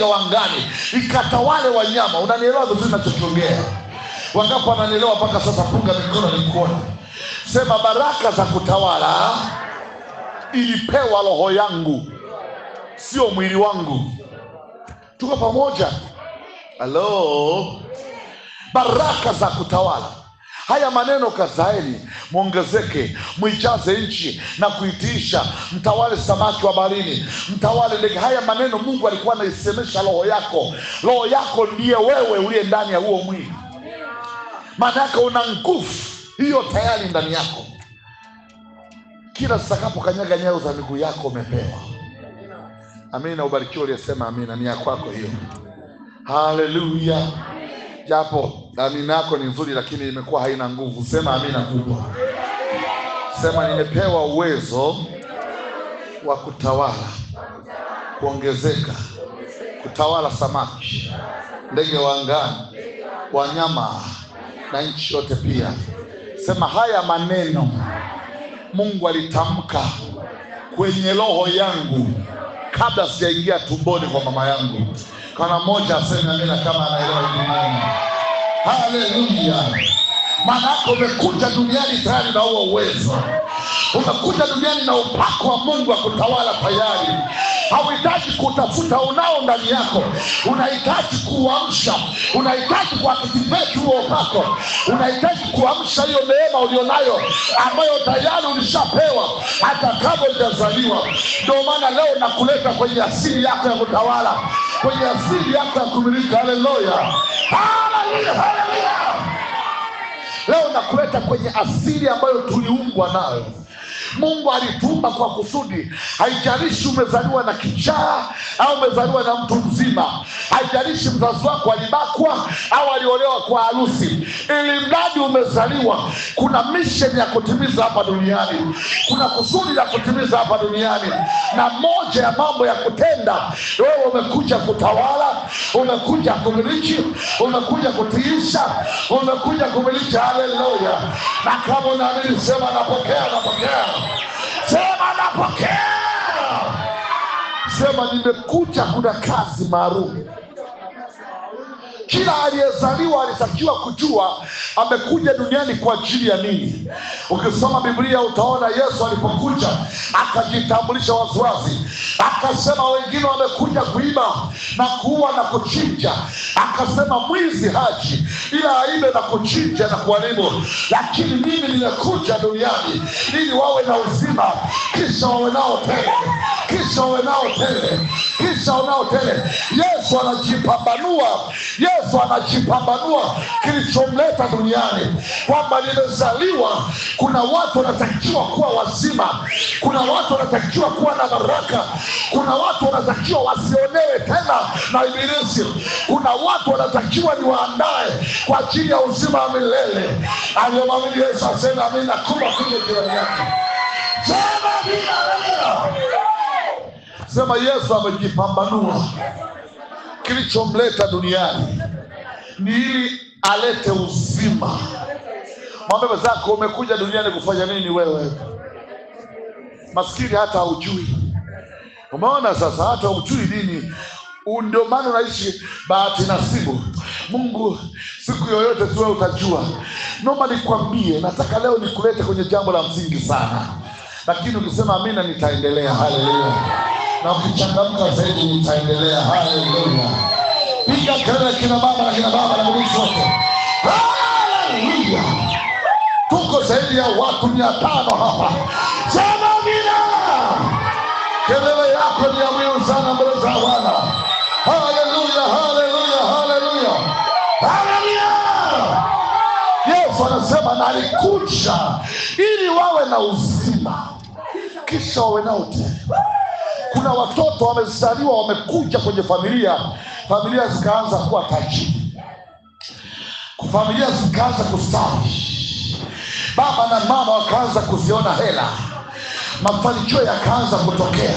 wangani, ikatawale wanyama. Unanielewa vizuri ninachokiongea? Wangapi wananielewa mpaka sasa? Punga mikono nikuone. Sema, baraka za kutawala ilipewa roho yangu, sio mwili wangu. Tuko pamoja? Hello. Baraka za kutawala. Haya maneno, kazaeni, muongezeke, muijaze nchi na kuitiisha, mtawale samaki wa baharini, mtawale ndege. Haya maneno Mungu alikuwa anaisemesha roho yako. Roho yako ndiye wewe uliye ndani ya huo mwili. Maana yake una nguvu hiyo tayari ndani yako. Kila sakapo kanyaga nyayo za miguu yako umepewa. Amina. Ubarikiwe uliyesema amina. Ni ya kwako hiyo. Haleluya. Japo amina yako ni nzuri, lakini imekuwa haina nguvu. Sema amina kubwa. Sema, nimepewa uwezo wa kutawala, kuongezeka, kutawala samaki, ndege wa angani, wanyama na nchi yote pia. Sema, haya maneno Mungu alitamka kwenye roho yangu kabla sijaingia tumboni kwa mama yangu. Kana moja aseme amina kama anaelewa hili neno. Haleluya. Maana yako umekuja duniani tayari na huo uwezo. Umekuja duniani na upako wa Mungu wa kutawala tayari. Hauhitaji kutafuta, unao ndani yako. Unahitaji kuamsha, unahitaji kuaktivate huo upako, unahitaji kuamsha hiyo neema ulionayo ambayo tayari ulishapewa hata kabla hujazaliwa. Ndio maana leo nakuleta kwenye asili yako ya kutawala, kwenye asili yako ya kumiliki. Haleluya. Haleluya. Haleluya. Leo nakuleta kwenye asili ambayo tuliumbwa nayo. Mungu alituumba kwa kusudi. Haijalishi umezaliwa na kichaa au umezaliwa na mtu mzima, haijalishi mzazi wako alibakwa au aliolewa kwa harusi, ili mradi umezaliwa, kuna mission ya kutimiza hapa duniani, kuna kusudi la kutimiza hapa duniani. Na moja ya mambo ya kutenda, wewe umekuja kutawala, umekuja kumiliki, umekuja kutiisha, umekuja kumiliki. Haleluya. Na kama unaamini sema napokea, napokea. Sema napokea. Sema nimekuja, kuna kazi maalum. Kila aliyezaliwa alitakiwa kujua amekuja duniani kwa ajili ya nini. Ukisoma Biblia utaona Yesu alipokuja akajitambulisha waziwazi, akasema wengine wamekuja kuiba na kuua na kuchinja. Akasema mwizi haji ila aibe na kuchinja na kuharibu, lakini mimi nimekuja duniani ili wawe na uzima, kisha wawe nao tele, kisha wawe nao tele, kisha wawe nao tele. Yesu anajipambanua, Yesu anajipambanua kilichomleta duniani, kwamba nimezaliwa. Kuna watu wanatakiwa kuwa wazima, kuna watu wanatakiwa kuwa na baraka, kuna watu wanatakiwa wasionewe tena na ibilisi, kuna watu wanatakiwa niwaandae kwa ajili ya uzima wa milele. Aliyemwamini Yesu aseme amina kubwa kwenye jirani yake. Sema amina. Sema Yesu amejipambanua, kilichomleta duniani ni ili alete uzima. Mwambie zako, umekuja duniani kufanya nini wewe? Maskini hata hujui. Umeona sasa, hata hujui nini. Ndio maana unaishi bahati nasibu. Mungu siku yoyote tu utajua. Naomba nikwambie, nataka leo nikulete kwenye jambo la msingi sana, lakini ukisema amina nitaendelea. Haleluya. Na ukichangamka zaidi nitaendelea. Haleluya. Piga kelele kina baba na kina baba na mlisi wote. Haleluya. Tuko zaidi ya watu 500 hapa. Sema amina. Kelele yako ni ya muhimu sana mbele za Bwana. Haleluya, haleluya, haleluya. Haleluya. Yesu anasema na alikuja ili wawe na uzima, kisha wawe nao tele. Kuna watoto wamezaliwa, wamekuja kwenye familia zikaanza kuwa tajiri, familia zikaanza kustawi, baba na mama wakaanza kuziona hela, mafanikio yakaanza kutokea.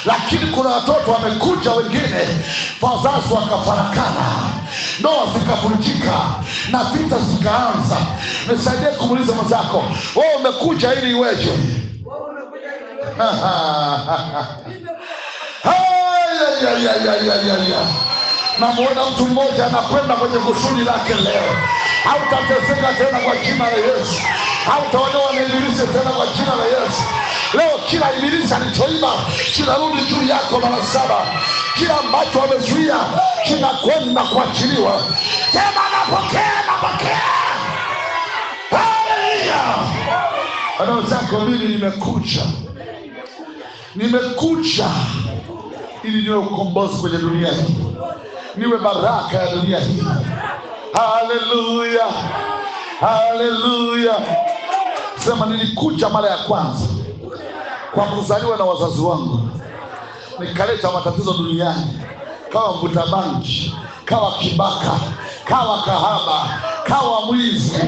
Lakini kuna watoto wamekuja wengine, wazazi wakafarakana, ndoa zikavunjika na vita zikaanza. Nisaidie kumuuliza mwenzako, wewe umekuja ili iweje? Namuona mtu mmoja anakwenda kwenye kusudi lake leo. Hautateseka tena kwa jina la Yesu. Hautaonewa na ibilisi tena kwa jina la Yesu. Leo kila ibilisi alichoiba kinarudi juu yako mara 7. Kila ambacho wamezuia kinakwenda kuachiliwa. Sema napokea, napokea. Haleluya. Bwana zako, mimi nimekuja ili niwe ukombozi kwenye dunia hii, niwe baraka ya dunia hii. Haleluya, haleluya. Sema nilikuja mara ya kwanza kwa kuzaliwa na wazazi wangu, nikaleta matatizo duniani, kawa mvuta bangi, kawa kibaka, kawa kahaba, kawa mwizi,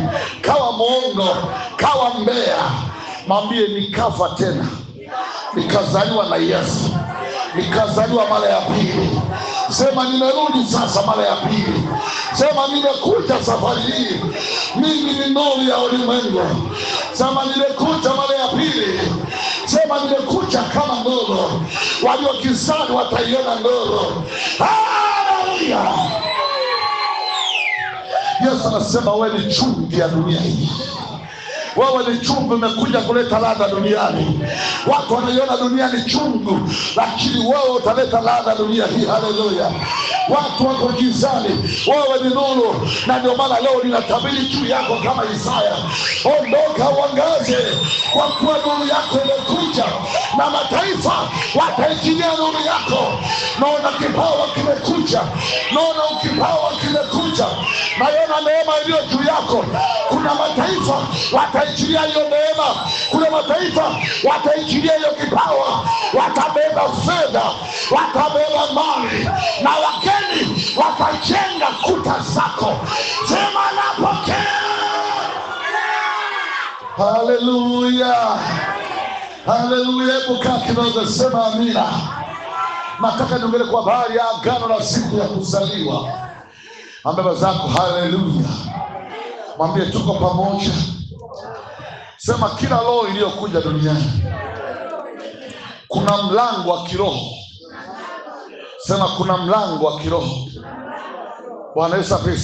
kawa mwongo, kawa mbea. Mwambie nikafa tena, nikazaliwa na Yesu, nikazaliwa mara ya pili. Sema nimerudi sasa mara ya pili. Sema nimekuja safari hii, mimi ni nuru ya ulimwengu. Sema nimekuja mara ya pili. Sema nimekuja kama nuru, waliokizani wataiona nuru. Haleluya. Yesu anasema wewe ni chumvi ya dunia hii. Wewe ni chungu, umekuja kuleta ladha duniani. Watu wanaiona dunia ni chungu, lakini wewe utaleta ladha dunia hii. Haleluya. Watu wako gizani, wewe ni nuru. Na ndio maana leo ninatabiri juu yako kama Isaya. Ondoka uangaze, kwa kuwa nuru yako imekuja, na mataifa wataijilia nuru yako. Naona kipawa kimekuja, naona ukipawa kimekuja. Naona neema iliyo juu yako. Kuna mataifa wataijilia hiyo neema. Kuna mataifa wataijilia hiyo kipawa. Watabeba fedha, watabeba mali, na wageni watajenga kuta zako. Sema napokea. Haleluya, haleluya. Hebu kaa kidogo, sema amina. Nataka niongee kwa habari ya agano la siku ya kuzaliwa. Ambeba zako haleluya. Mwambie tuko pamoja. Sema kila roho iliyokuja duniani kuna mlango wa kiroho. Sema kuna mlango wa kiroho. Bwana Yesu asifiwe.